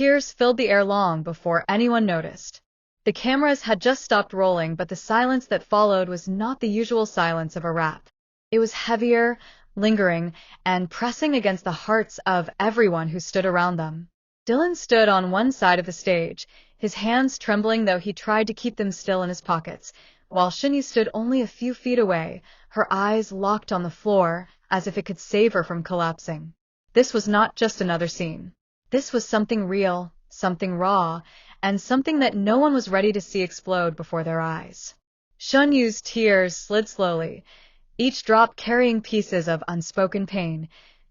tears filled the air long before anyone noticed. The cameras had just stopped rolling, but the silence that followed was not the usual silence of a rap. It was heavier, lingering, and pressing against the hearts of everyone who stood around them. Dylan stood on one side of the stage, his hands trembling though he tried to keep them still in his pockets, while Shen Yue stood only a few feet away, her eyes locked on the floor, as if it could save her from collapsing. This was not just another scene. This was something real, something raw, and something that no one was ready to see explode before their eyes. Shen Yue's tears slid slowly, each drop carrying pieces of unspoken pain,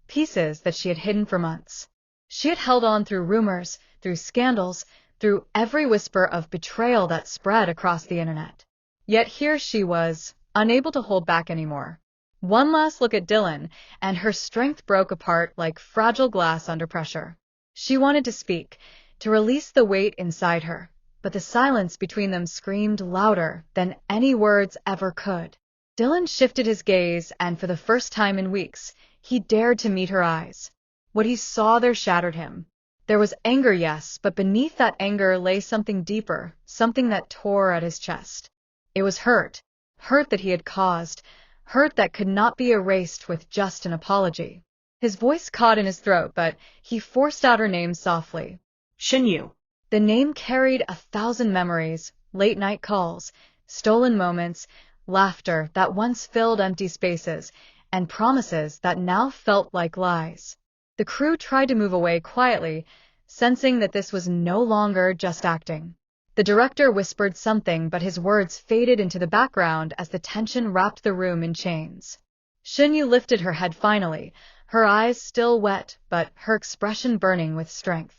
pieces that she had hidden for months. She had held on through rumors, through scandals, through every whisper of betrayal that spread across the internet. Yet here she was, unable to hold back anymore. One last look at Dylan, and her strength broke apart like fragile glass under pressure. She wanted to speak, to release the weight inside her, but the silence between them screamed louder than any words ever could. Dylan shifted his gaze, and for the first time in weeks, he dared to meet her eyes. What he saw there shattered him. There was anger, yes, but beneath that anger lay something deeper, something that tore at his chest. It was hurt, hurt that he had caused, hurt that could not be erased with just an apology. His voice caught in his throat, but he forced out her name softly. Shen Yue. The name carried 1,000 memories, late-night calls, stolen moments, laughter that once filled empty spaces, and promises that now felt like lies. The crew tried to move away quietly, sensing that this was no longer just acting. The director whispered something, but his words faded into the background as the tension wrapped the room in chains. Shen Yue lifted her head finally, her eyes still wet, but her expression burning with strength.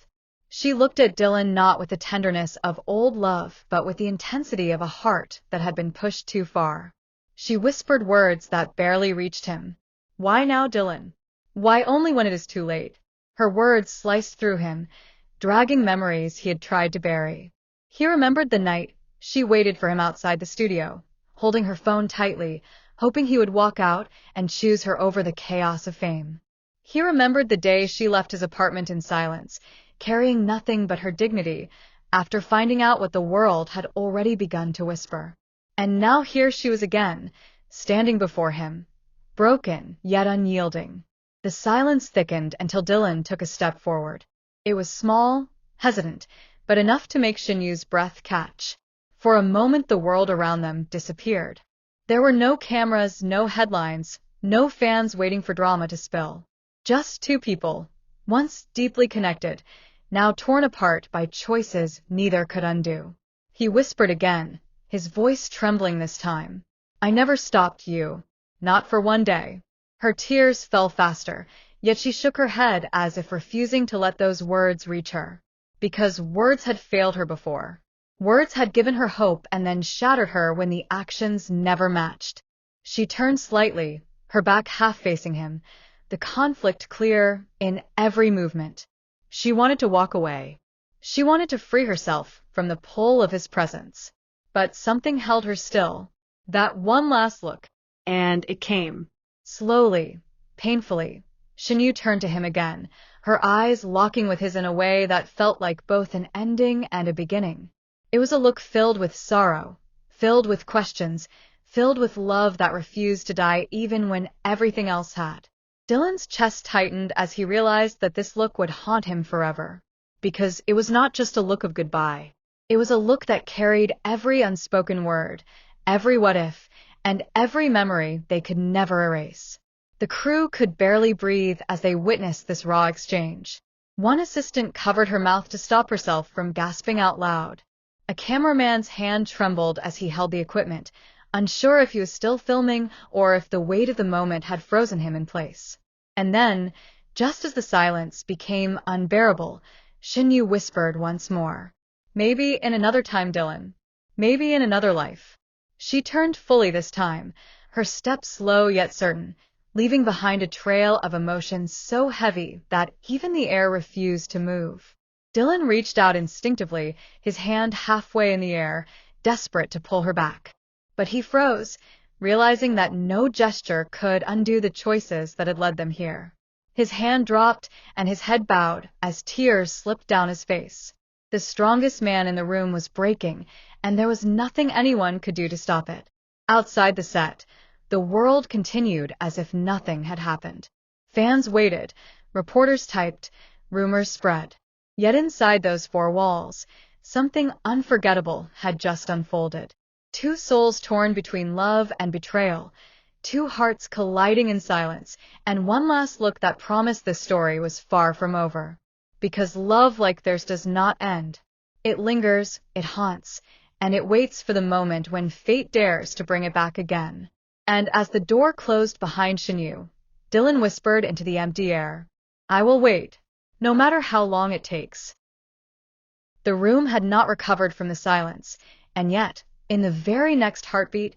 She looked at Dylan not with the tenderness of old love, but with the intensity of a heart that had been pushed too far. She whispered words that barely reached him. "Why now, Dylan? Why only when it is too late?" Her words sliced through him, dragging memories he had tried to bury. He remembered the night she waited for him outside the studio, holding her phone tightly, hoping he would walk out and choose her over the chaos of fame. He remembered the day she left his apartment in silence, carrying nothing but her dignity, after finding out what the world had already begun to whisper. And now here she was again, standing before him, broken yet unyielding. The silence thickened until Dylan took a step forward. It was small, hesitant, but enough to make Shen Yue's breath catch. For a moment the world around them disappeared. There were no cameras, no headlines, no fans waiting for drama to spill. Just two people, once deeply connected, now torn apart by choices neither could undo. He whispered again, his voice trembling this time. "I never stopped you. Not for one day." Her tears fell faster, yet she shook her head as if refusing to let those words reach her. Because words had failed her before. Words had given her hope and then shattered her when the actions never matched. She turned slightly, her back half facing him, the conflict clear in every movement. She wanted to walk away. She wanted to free herself from the pull of his presence. But something held her still. That one last look. And it came. Slowly, painfully, Shen Yue turned to him again, her eyes locking with his in a way that felt like both an ending and a beginning. It was a look filled with sorrow, filled with questions, filled with love that refused to die even when everything else had. Dylan's chest tightened as he realized that this look would haunt him forever. Because it was not just a look of goodbye. It was a look that carried every unspoken word, every what if, and every memory they could never erase. The crew could barely breathe as they witnessed this raw exchange. One assistant covered her mouth to stop herself from gasping out loud. A cameraman's hand trembled as he held the equipment, unsure if he was still filming or if the weight of the moment had frozen him in place. And then, just as the silence became unbearable, Shen Yue whispered once more. "Maybe in another time, Dylan. Maybe in another life." She turned fully this time, her step slow yet certain, leaving behind a trail of emotion so heavy that even the air refused to move. Dylan reached out instinctively, his hand halfway in the air, desperate to pull her back. But he froze, realizing that no gesture could undo the choices that had led them here. His hand dropped and his head bowed as tears slipped down his face. The strongest man in the room was breaking, and there was nothing anyone could do to stop it. Outside the set, the world continued as if nothing had happened. Fans waited, reporters typed, rumors spread. Yet inside those four walls, something unforgettable had just unfolded. Two souls torn between love and betrayal, two hearts colliding in silence, and one last look that promised the story was far from over. Because love like theirs does not end. It lingers, it haunts, and it waits for the moment when fate dares to bring it back again. And as the door closed behind Shen Yue, Dylan whispered into the empty air, "I will wait, no matter how long it takes." The room had not recovered from the silence, and yet, in the very next heartbeat,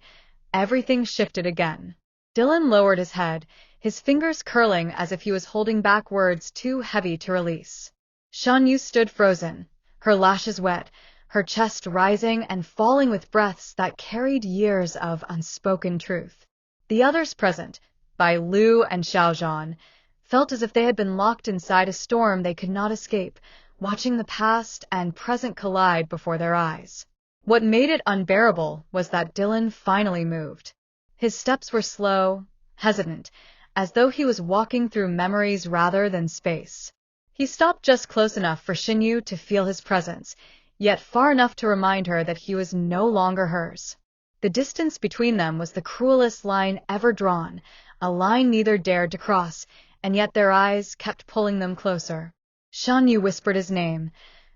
everything shifted again. Dylan lowered his head, his fingers curling as if he was holding back words too heavy to release. Shen Yue stood frozen, her lashes wet, her chest rising and falling with breaths that carried years of unspoken truth. The others present, Bai Lu and Xiaozhan, felt as if they had been locked inside a storm they could not escape, watching the past and present collide before their eyes. What made it unbearable was that Dylan finally moved. His steps were slow, hesitant, as though he was walking through memories rather than space. He stopped just close enough for Shen Yue to feel his presence, yet far enough to remind her that he was no longer hers. The distance between them was the cruelest line ever drawn, a line neither dared to cross, and yet their eyes kept pulling them closer. Shen Yue whispered his name,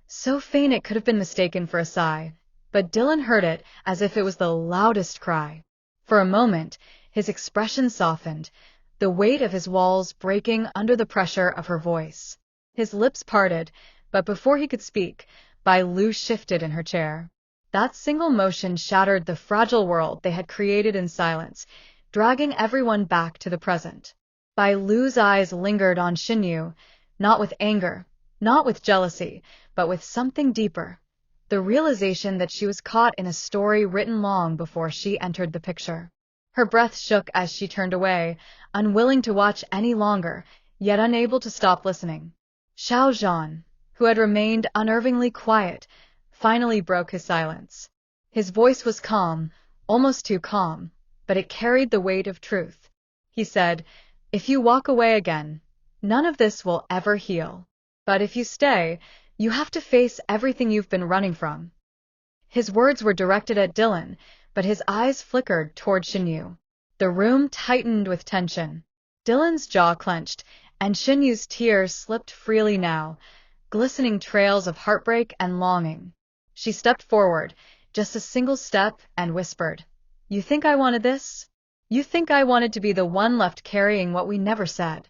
so faint it could have been mistaken for a sigh, but Dylan heard it as if it was the loudest cry. For a moment, his expression softened, the weight of his walls breaking under the pressure of her voice. His lips parted, but before he could speak, Bai Lu shifted in her chair. That single motion shattered the fragile world they had created in silence, dragging everyone back to the present. Bai Lu's eyes lingered on Shen Yue, not with anger, not with jealousy, but with something deeper. The realization that she was caught in a story written long before she entered the picture. Her breath shook as she turned away, unwilling to watch any longer, yet unable to stop listening. Xiaozhan, who had remained unnervingly quiet, finally broke his silence. His voice was calm, almost too calm, but it carried the weight of truth. He said, "If you walk away again, none of this will ever heal. But if you stay, you have to face everything you've been running from." His words were directed at Dylan, but his eyes flickered toward Shen Yue. The room tightened with tension. Dylan's jaw clenched, and Shen Yue's tears slipped freely now, glistening trails of heartbreak and longing. She stepped forward, just a single step, and whispered, "You think I wanted this? You think I wanted to be the one left carrying what we never said?"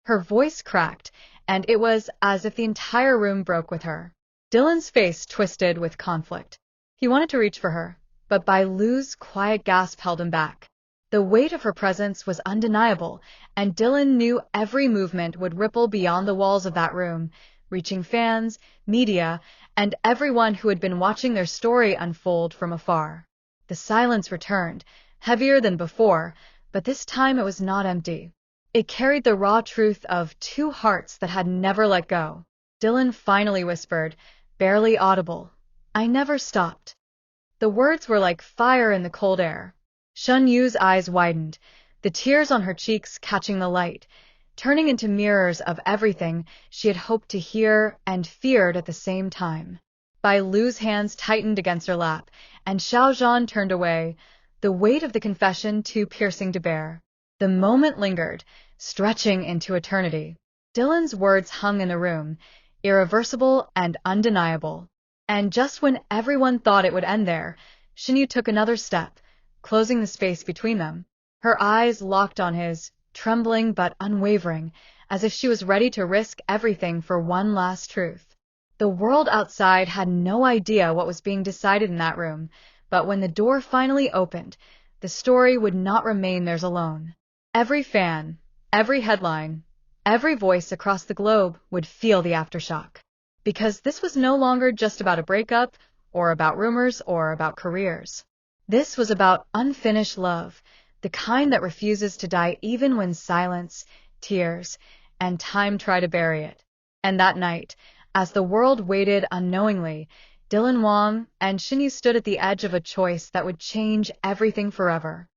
Her voice cracked, and it was as if the entire room broke with her. Dylan's face twisted with conflict. He wanted to reach for her, but Bai Lu's quiet gasp held him back. The weight of her presence was undeniable, and Dylan knew every movement would ripple beyond the walls of that room, reaching fans, media, and everyone who had been watching their story unfold from afar. The silence returned, heavier than before, but this time it was not empty. It carried the raw truth of two hearts that had never let go. Dylan finally whispered, barely audible, "I never stopped." The words were like fire in the cold air. Shen Yue's eyes widened, the tears on her cheeks catching the light, turning into mirrors of everything she had hoped to hear and feared at the same time. Bai Lu's hands tightened against her lap, and Xiaozhan turned away, the weight of the confession too piercing to bear. The moment lingered, stretching into eternity. Dylan's words hung in the room, irreversible and undeniable. And just when everyone thought it would end there, Shen Yue took another step, closing the space between them. Her eyes locked on his, trembling but unwavering, as if she was ready to risk everything for one last truth. The world outside had no idea what was being decided in that room, but when the door finally opened, the story would not remain theirs alone. Every fan, every headline, every voice across the globe would feel the aftershock. Because this was no longer just about a breakup, or about rumors, or about careers. This was about unfinished love, the kind that refuses to die even when silence, tears, and time tried to bury it. And that night, as the world waited unknowingly, Dylan Wang and Shen Yue stood at the edge of a choice that would change everything forever.